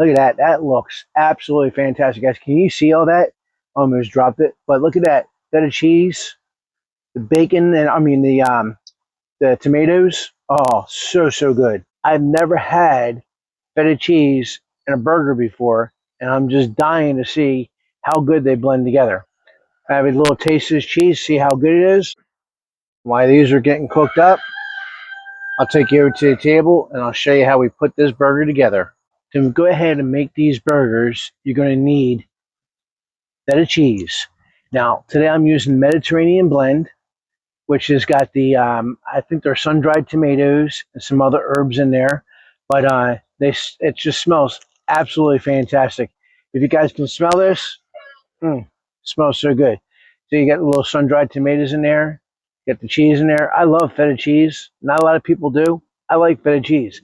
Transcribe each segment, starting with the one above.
Look at that. That looks absolutely fantastic, guys. Can you see all that? Almost dropped it, but look at that. Feta cheese, the bacon, and I mean the tomatoes. Oh, so good. I've never had feta cheese in a burger before, and I'm just dying to see how good they blend together. I have a little taste of this cheese, see how good it is. While these are getting cooked up, I'll take you over to the table and I'll show you how we put this burger together. To go ahead and make these burgers, you're going to need feta cheese. Now, today I'm using Mediterranean blend, which has got the, I think they're sun-dried tomatoes and some other herbs in there. But it just smells absolutely fantastic. If you guys can smell this, smells so good. So you got a little sun-dried tomatoes in there, get the cheese in there. I love feta cheese. Not a lot of people do. I like feta cheese.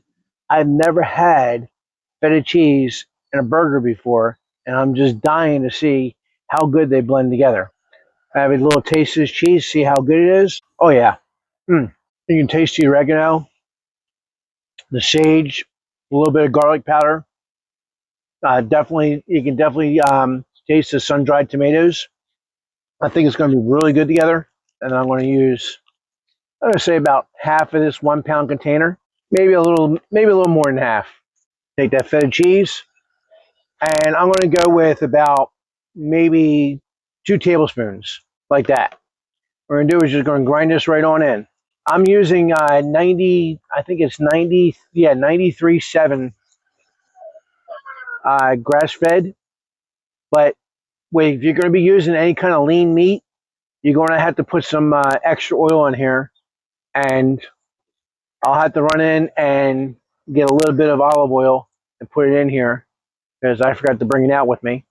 I've never had feta cheese in a burger before, and I'm just dying to see how good they blend together. I have a little taste of this cheese, see how good it is. Oh yeah. You can taste the oregano, the sage, a little bit of garlic powder. You can definitely taste the sun-dried tomatoes. I think it's going to be really good together. And I'm going to use, I'm going to say about half of this 1 pound container, maybe a little more than half. Take that feta cheese, and I'm going to go with about maybe 2 tablespoons, like that. What we're going to do is just going to grind this right on in. I'm using 90, I think it's 90, yeah, 93.7 grass-fed. But if you're going to be using any kind of lean meat, you're going to have to put some extra oil in here. And I'll have to run in and get a little bit of olive oil and put it in here because I forgot to bring it out with me.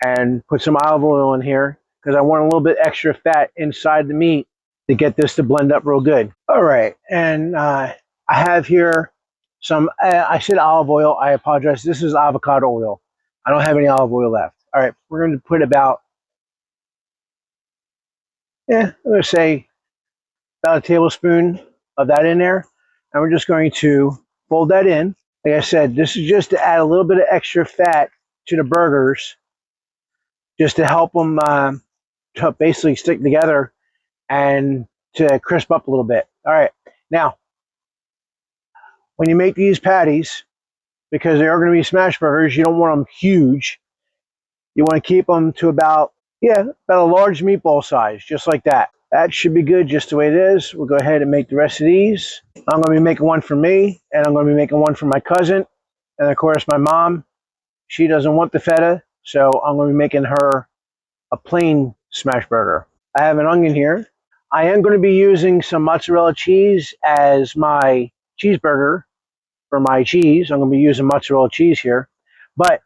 And put some olive oil in here because I want a little bit extra fat inside the meat to get this to blend up real good. All right, and I have here some, I said olive oil, I apologize. This is avocado oil. I don't have any olive oil left. All right, we're going to put about, I'm going to say about a tablespoon of that in there. And we're just going to fold that in. Like I said, this is just to add a little bit of extra fat to the burgers, just to help them to basically stick together and to crisp up a little bit. All right, now, when you make these patties, because they are going to be smash burgers, you don't want them huge. You want to keep them to about a large meatball size, just like that. That should be good just the way it is. We'll go ahead and make the rest of these. I'm going to be making one for me, and I'm going to be making one for my cousin, and of course my mom. She doesn't want the feta, so I'm going to be making her a plain smash burger. I have an onion here. I am going to be using some mozzarella cheese as my cheeseburger for my cheese. I'm going to be using mozzarella cheese here, but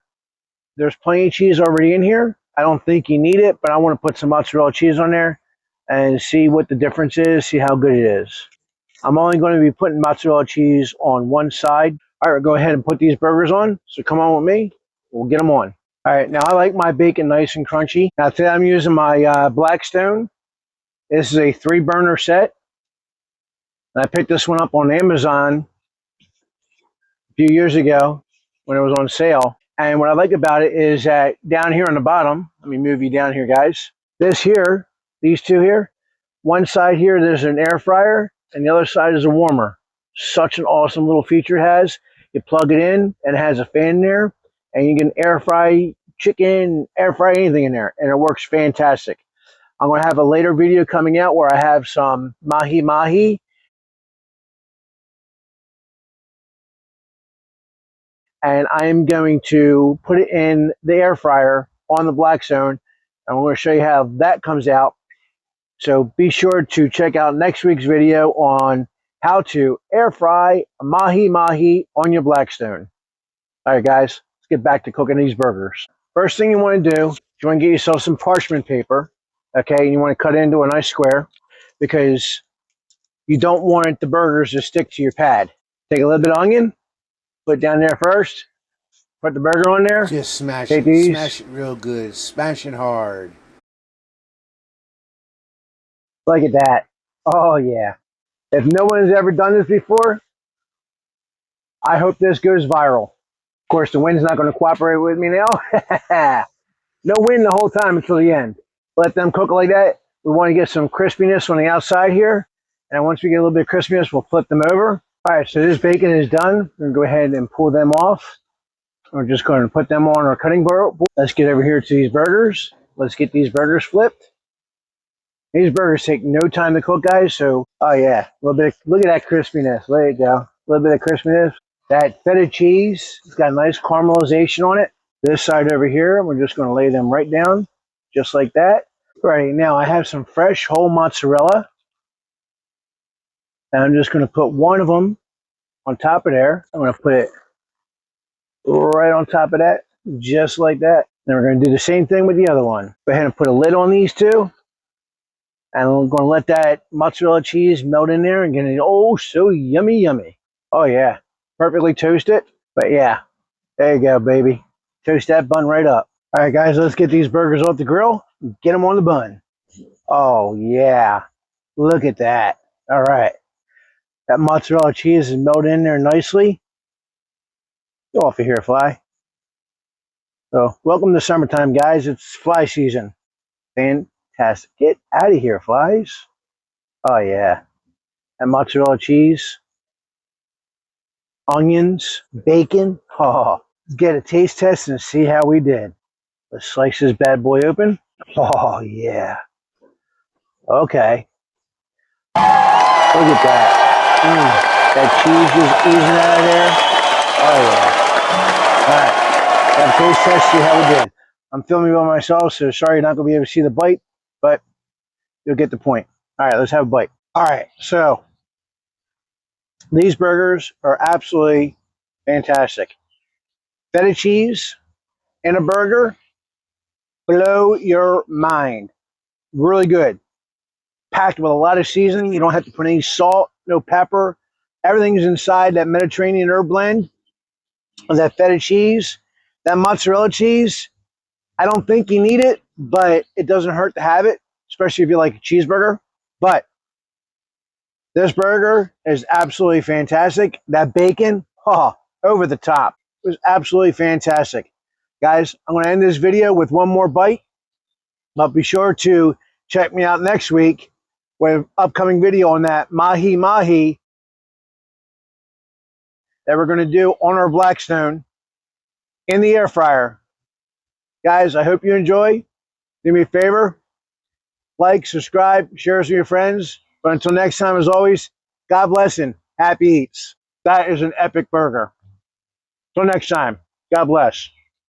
there's plenty of cheese already in here. I don't think you need it, but I want to put some mozzarella cheese on there and see what the difference is, see how good it is. I'm only going to be putting mozzarella cheese on one side. All right, go ahead and put these burgers on. So come on with me. We'll get them on. All right, now I like my bacon nice and crunchy. Now today I'm using my Blackstone. This is a 3-burner set. And I picked this one up on Amazon a few years ago when it was on sale. And what I like about it is that down here on the bottom, let me move you down here, guys. This here, these two here, one side here, there's an air fryer, and the other side is a warmer. Such an awesome little feature it has. You plug it in, and it has a fan there, and you can air fry chicken, air fry anything in there, and it works fantastic. I'm going to have a later video coming out where I have some mahi-mahi, and I'm going to put it in the air fryer on the Blackstone. I'm going to show you how that comes out. So be sure to check out next week's video on how to air fry a mahi-mahi on your Blackstone. All right, guys, let's get back to cooking these burgers. First thing you want to do is you want to get yourself some parchment paper, okay, and you want to cut it into a nice square because you don't want the burgers to stick to your pad. Take a little bit of onion, put it down there first, put the burger on there. Just smash Take it. these. Smash it real good. Smash it hard. Look at that. Oh, yeah. If no one has ever done this before, I hope this goes viral. Of course, the wind's not going to cooperate with me now. No wind the whole time until the end. Let them cook like that. We want to get some crispiness on the outside here. And once we get a little bit of crispiness, we'll flip them over. All right, so this bacon is done. We're going to go ahead and pull them off. We're just going to put them on our cutting board. Let's get over here to these burgers. Let's get these burgers flipped. These burgers take no time to cook, guys. So, oh yeah, a little bit. Look at that crispiness. There you go. A little bit of crispiness. That feta cheese, it's got a nice caramelization on it. This side over here, we're just going to lay them right down, just like that. Right now, I have some fresh whole mozzarella. And I'm just going to put one of them on top of there. I'm going to put it right on top of that, just like that. Then we're going to do the same thing with the other one. Go ahead and put a lid on these two. And we're going to let that mozzarella cheese melt in there and get it, oh, so yummy, yummy. Oh, yeah. Perfectly toasted. But, yeah, there you go, baby. Toast that bun right up. All right, guys, let's get these burgers off the grill and get them on the bun. Oh, yeah. Look at that. All right. That mozzarella cheese is melted in there nicely. Go off of here, fly. So, welcome to summertime, guys. It's fly season. Fantastic. Get out of here, flies. Oh, yeah. That mozzarella cheese. Onions. Bacon. Oh, let's get a taste test and see how we did. Let's slice this bad boy open. Oh, yeah. Okay. Look at that. That cheese just oozing out of there. Oh, yeah. All right. Got a taste test, see how we did. I'm filming by myself, so sorry you're not going to be able to see the bite, but you'll get the point. All right, let's have a bite. All right, so these burgers are absolutely fantastic. Feta cheese in a burger, blow your mind. Really good. Packed with a lot of seasoning. You don't have to put any salt, no pepper. Everything's inside that Mediterranean herb blend of that feta cheese. That mozzarella cheese, I don't think you need it, but it doesn't hurt to have it, especially if you like a cheeseburger. But this burger is absolutely fantastic. That bacon, oh, over the top. It was absolutely fantastic. Guys, I'm going to end this video with one more bite. But be sure to check me out next week with an upcoming video on that mahi mahi that we're going to do on our Blackstone in the air fryer. Guys, I hope you enjoy. Do me a favor, like, subscribe, share us with your friends. But until next time, as always, God bless and happy eats. That is an epic burger. Till next time, God bless.